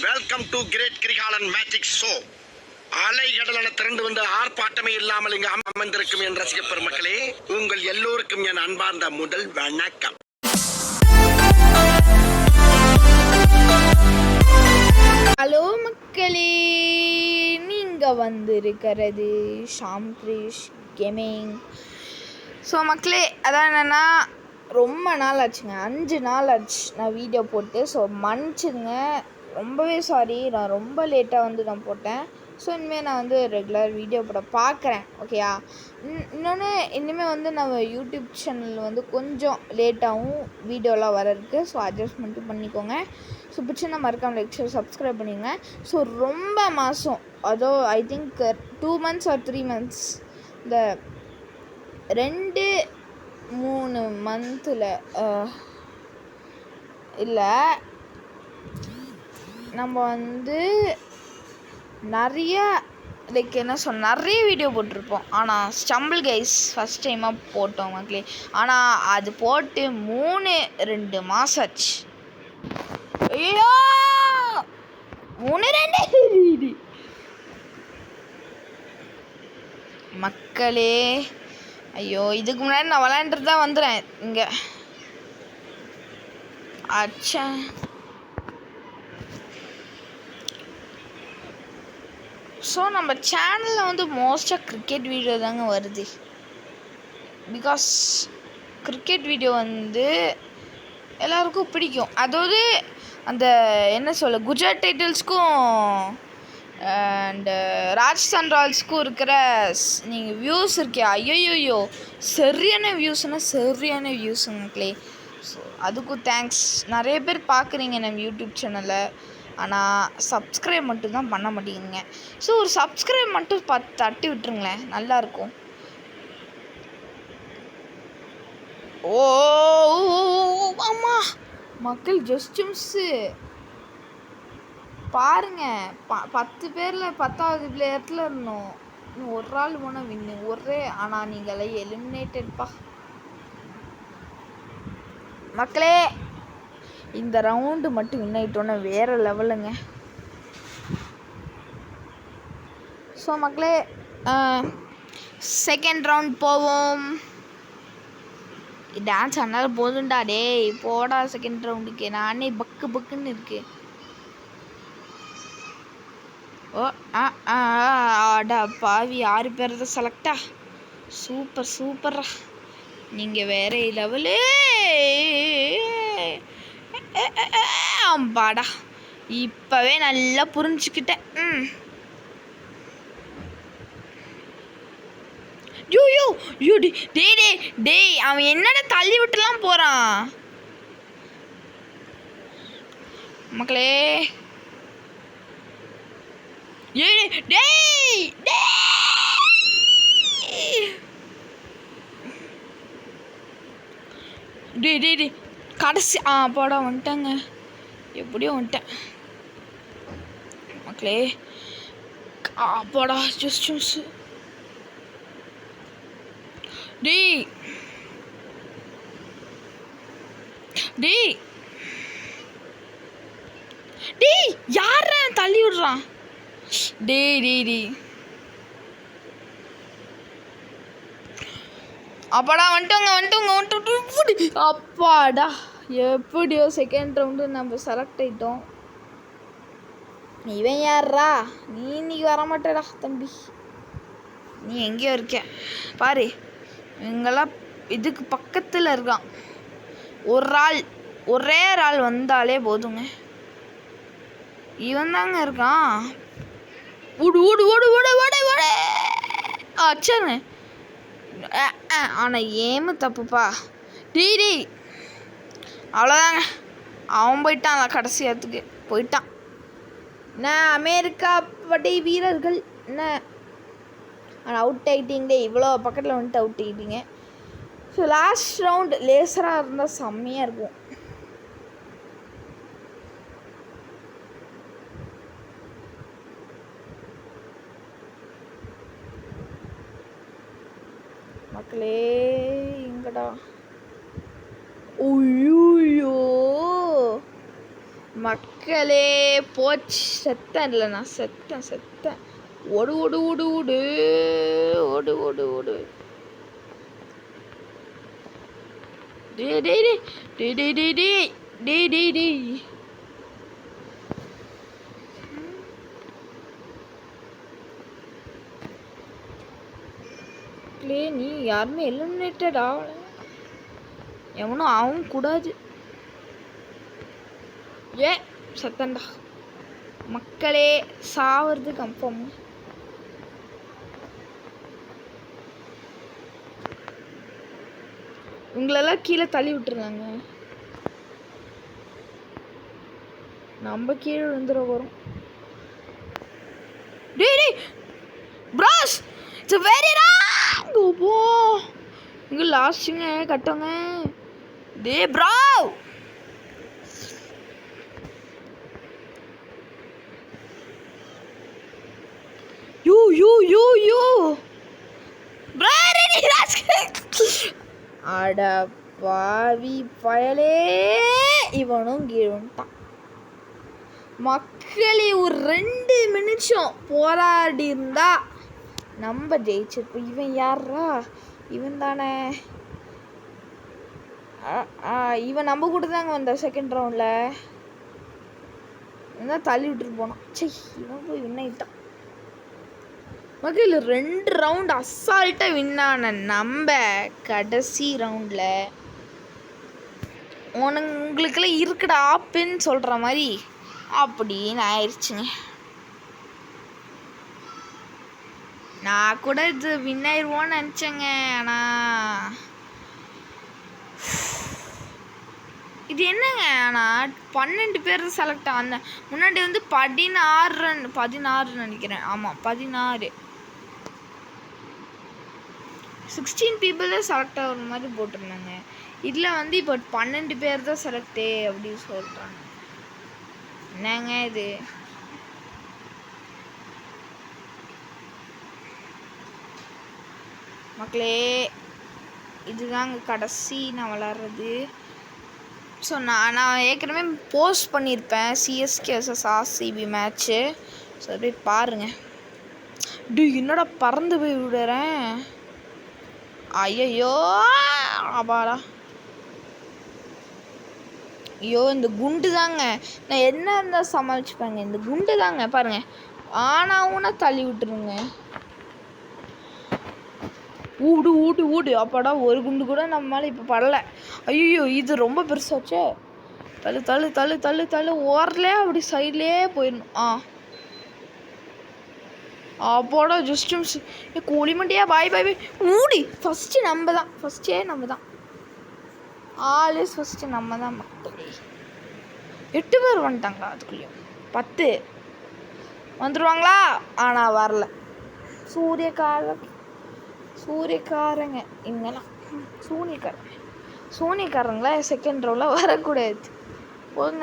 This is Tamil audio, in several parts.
Welcome to great Kirikalan magic show. அலைகடலான திரண்டு வந்து ஆர்ப்பாட்டமே இல்லாமல் இங்கு அமர்ந்திருக்கும் என் ரசிக பெருமக்களே, உங்கள் எல்லோருக்கும் என் அன்பார்ந்த முதல் வணக்கம். ஹலோ மக்களே, நீங்க வந்திருக்கிறது ஷாம் கிரிஷ் கேமிங். ஸோ மக்களே, அதான் என்னென்னா ரொம்ப நாள் ஆச்சுங்க, 5 நாள் ஆச்சு நான் வீடியோ போட்டு. ஸோ மன்னிச்சுங்க, ரொம்பவே சாரி, நான் ரொம்ப லேட்டாக நான் போட்டேன். ஸோ இனிமேல் நான் ரெகுலர் வீடியோ போட பார்க்குறேன், ஓகேயா? இன்னொன்று இனிமேல் நம்ம யூடியூப் சேனல் கொஞ்சம் லேட்டாகவும் வீடியோலாம் வர இருக்குது. ஸோ அட்ஜஸ்ட்மெண்ட்டும் பண்ணிக்கோங்க. ஸோ பிடிச்சிருந்தா மறக்காமல் லைக் ஷேர் சப்ஸ்கிரைப் பண்ணிடுங்க. ஸோ ரொம்ப மாதம், அதோ I think 2 months or 3 months, இந்த 2-3 மந்தில் இல்லை, நம்ம நிறைய நிறைய வீடியோ போட்டிருப்போம். ஆனால் ஸ்டம்பிள் கைஸ் ஃபஸ்ட் டைமாக போட்டோம் மக்களே. ஆனால் அது போட்டு 3-2 மாதம் ஆச்சு. ஐயோ 3-2 மக்களே. ஐயோ, இதுக்கு முன்னாடி நான் விளையாண்டுட்டு தான் வந்துடுறேன் இங்கே. அச்சா, ஸோ நம்ம சேனலில் மோஸ்ட்டாக கிரிக்கெட் வீடியோ தாங்க வருது. பிகாஸ் கிரிக்கெட் வீடியோ எல்லாருக்கும் பிடிக்கும். அதாவது அந்த என்ன சொல்ல, குஜராத் டைட்டல்ஸ்க்கும் அண்ட் ராஜஸ்தான் ராயல்ஸ்க்கும் இருக்கிற நீங்கள் வியூஸ் இருக்கே, ஐயோயோ சரியான வியூஸ்னால் சரியான வியூஸுங்களே. ஸோ அதுக்கும் தேங்க்ஸ். நிறைய பேர் பார்க்குறீங்க நம்ம யூடியூப் சேனலை, ஆனால் சப்ஸ்கிரைப் மட்டும்தான் பண்ண மாட்டேங்குங்க. ஸோ ஒரு சப்ஸ்கிரைப் மட்டும் தட்டி விட்டுருங்களேன், நல்லாயிருக்கும். ஓ ஆமாம் மக்கள், ஜஸ்ட் மிஸ்ஸு பாருங்க, 10 பேரில் 10வது பிளேயரில் இருந்தோம். இன்னும் ஒரு ஆள் போனால் வின்னு ஒரே. ஆனால் நீங்களே எலிமினேட்டட்ப்பா மக்களே. இந்த ரவுண்டு மட்டும் வின் ஆகிட்டோன்னா வேறு லெவலுங்க. ஸோ மக்களே, செகண்ட் ரவுண்ட் போவோம். டான்ஸ் ஆனாலும் போதுண்டா டேய், போடா செகண்ட் ரவுண்டுக்கு. நானே பக்கு பக்குன்னு இருக்கு. ஓ ஆடா பாவி, 6 பேர் தான் செலக்டா. சூப்பர் சூப்பர்ரா, நீங்கள் வேற லெவலு. பாடா, இப்போவே நல்லா புரிஞ்சுக்கிட்டேன். யூ டேய் அவன் என்னடா தள்ளி விட்டுலாம் போகிறான் மக்களே. டேய் கடைசி போடா வந்துட்டாங்க, எப்படியோ வந்துட்டேன் மக்களே. போடா ஜஸ்ட் மிஸ். டேய் யார தள்ளி விடுறான்? டேய் அப்பாடா வந்துட்டோங்க. அப்பாடா, எப்படியோ செகண்ட் ரவுண்டு நம்ம செலக்ட் ஆகிட்டோம். இவன் யாரா? நீ இன்னைக்கு வரமாட்டேடா தம்பி, நீ எங்கேயோ இருக்க பாரு. இவங்கெல்லாம் இதுக்கு பக்கத்தில் இருக்கான். ஒரே ஆள் வந்தாலே போதுங்க. இவன் தாங்க இருக்கான். ஓடு அச்சானு. ஆனால் ஏமு தப்புப்பா. டேய் அவ்வளோதாங்க, அவன் போயிட்டான். கடைசியத்துக்கு போயிட்டான். என்ன அமெரிக்கா படை வீரர்கள் என்ன, ஆனால் அவுட் ஆகிட்டீங்களே, இவ்வளோ பக்கத்தில் வந்துட்டு அவுட் ஆகிட்டீங்க. ஸோ லாஸ்ட் ரவுண்ட் லேசராக இருந்தால் செம்மையாக இருக்கும். மக்களே எங்கடா? ஐயோ மக்களே போச்சு, செத்தேன். இல்லை நான் செத்தேன். ஓடு ஓடு ஓடு ஓடு ஓடு ஓடு ஓடு. டே டே டே டே டே டே டே டே டே. நீ யாருமே எலிமினேட்டட் ஆகல, எவனும் ஆகவும் கூடாது. சத்தண்டா மக்களே, சாவது கன்ஃபார்ம். உங்களெல்லாம் கீழே தள்ளி விட்டுருந்தாங்க, நம்ம கீழே விழுந்துட வரும். Bros it's very wrong. போ இங்கே லாஸ்ட்டுங்க கட்டோங்க. டே ப்ரோ யூ யூ யூ யூ அட பாவி பயலே, இவனும் கீழுன்ட்டான். மக்களே ஒரு 2 நிமிஷம் போராடி இருந்தா நம்ம ஜெயிச்சிருப்போம். இவன் யாரா? இவன் தானே, இவன் நம்ம கூட தாங்க வந்த செகண்ட் ரவுண்டில். இவன் தள்ளி விட்டுட்டு போனான். சரி, இவன் போய் வின் ஆகிட்டான். மக்கள் 2 ரவுண்ட் அசால்ட்டாக வின் ஆன நம்ம கடைசி ரவுண்டில் உங்களுக்கெல்லாம் இருக்குடா ஆப்புன்னு சொல்கிற மாதிரி அப்படின்னு ஆயிடுச்சுங்க. நான் கூட இது வின் ஆயிடுவோன்னு நினச்சேங்க. ஆனால் இது என்னங்க, ஆனால் 12 பேர் செலக்ட் ஆன. முன்னாடி வந்து 16 நினைக்கிறேன். ஆமாம் 16, 16 people தான் செலக்ட் ஆகிற மாதிரி போட்டிருந்தாங்க. இதில் வந்து இப்போ 12 பேர் தான் செலக்டே அப்படின்னு சொல்கிறாங்க. என்னங்க இது? மக்களே, இதுதாங்க கடைசி நான் விளாட்றது. ஸோ நான் ஏற்கனவே போஸ்ட் பண்ணியிருப்பேன் CSK vs RCB match. So அப்படியே பாருங்கள். என்னடா பறந்து போய் விடுறேன். ஐயோ அப்பாடா. ஐயோ இந்த குண்டு தாங்க, நான் என்ன இருந்தால் சமாளிச்சுப்பாங்க. இந்த குண்டு தாங்க பாருங்க, ஆனாவுன்னா தள்ளி விட்டுருங்க. ஊடு ஊடு ஊடு. அப்பாடா, ஒரு குண்டு கூட நம்மளால இப்போ படலை. ஐயோ இது ரொம்ப பெருசாச்சே. தள்ளு தள்ளு தள்ளு தள்ளு தள்ளு. ஓரலே அப்படி சைட்லேயே போயிடணும். அப்போடா ஜஸ்ட் மிஸ். கோழிமண்டியா பாய் பாய் பாய். மூடி. ஃபஸ்ட்டு நம்ம தான். ஆல்வேஸ் ஃபஸ்ட்டு நம்ம தான் மக்களே. 8 பேர் வந்துட்டாங்களா? அதுக்குள்ளேயும் 10 வந்துடுவாங்களா? ஆனால் வரல. சூரியக்காரங்க இங்கெல்லாம் சூனியக்காரங்களா செகண்ட் ரவுண்டில் வரக்கூடாது. போங்க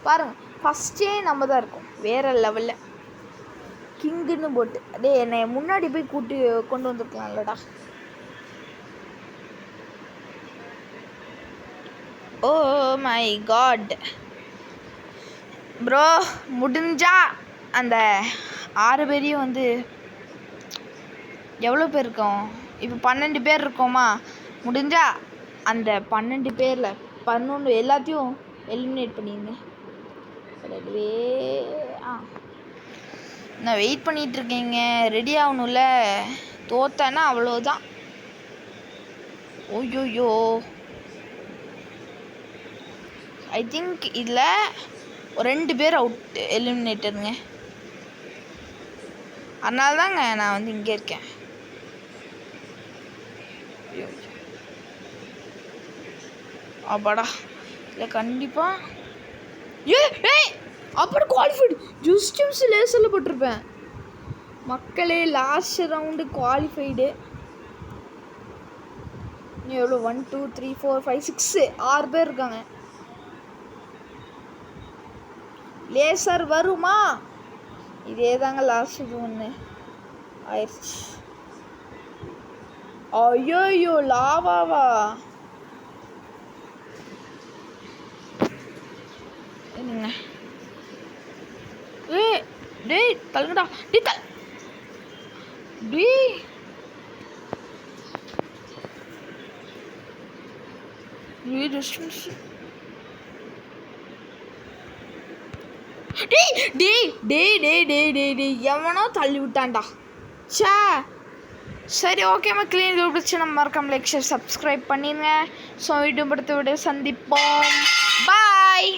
பாருங்கள், ஃபஸ்ட்டே நம்ம தான் இருக்கோம் வேறு லெவலில் கிங்குன்னு போட்டு. அதே என்னை முன்னாடி போய் கொண்டு வந்துருக்கலாம்லடா. ஓ மை காட் ப்ரோ, முடிஞ்சா அந்த 6 பேரையும் வந்து எவ்வளோ பேர் இருக்கோம் இப்போ? 12 பேர் இருக்கோமா? முடிஞ்சா அந்த 12 பேரில் 11 எல்லாத்தையும் எலிமினேட் பண்ணிடுங்க. அதுவே நான் வெயிட் பண்ணிகிட்ருக்கேங்க, ரெடி ஆகணும்ல. தோத்தேன்னா அவ்வளோதான். ஓய்யோயோ, ஐ திங்க் இதில் 2 பேர் அவுட் எலிமினேட்டருங்க. அதனால தாங்க நான் வந்து இங்கே இருக்கேன். அப்பாடா, இல்லை கண்டிப்பாக அப்புறம் குவாலிஃபைடு. ஜஸ்டிம்ஸ் லேசரில் போட்டிருப்பேன் மக்களே. Last round qualified. எவ்வளோ? 1 2 3 4 5 6 6 பேர் இருக்காங்க. லேசர் வருமா? இதே தாங்க லாஸ்ட். இது ஒன்று ஆயிடுச்சு. ஐயோ லாவாவா? இருங்க. டேய் தள்ளுங்கடா. டேய் எவனோ தள்ளி விட்டான்டா. ச்சே. சரி ஓகே மக்களே, இது பிடிச்சி நம்ம மறக்காம லைக் ஷேர் சப்ஸ்கிரைப் பண்ணிடுங்க. ஸோ வீடியோ படுத்த விட சந்திப்போம். பாய்.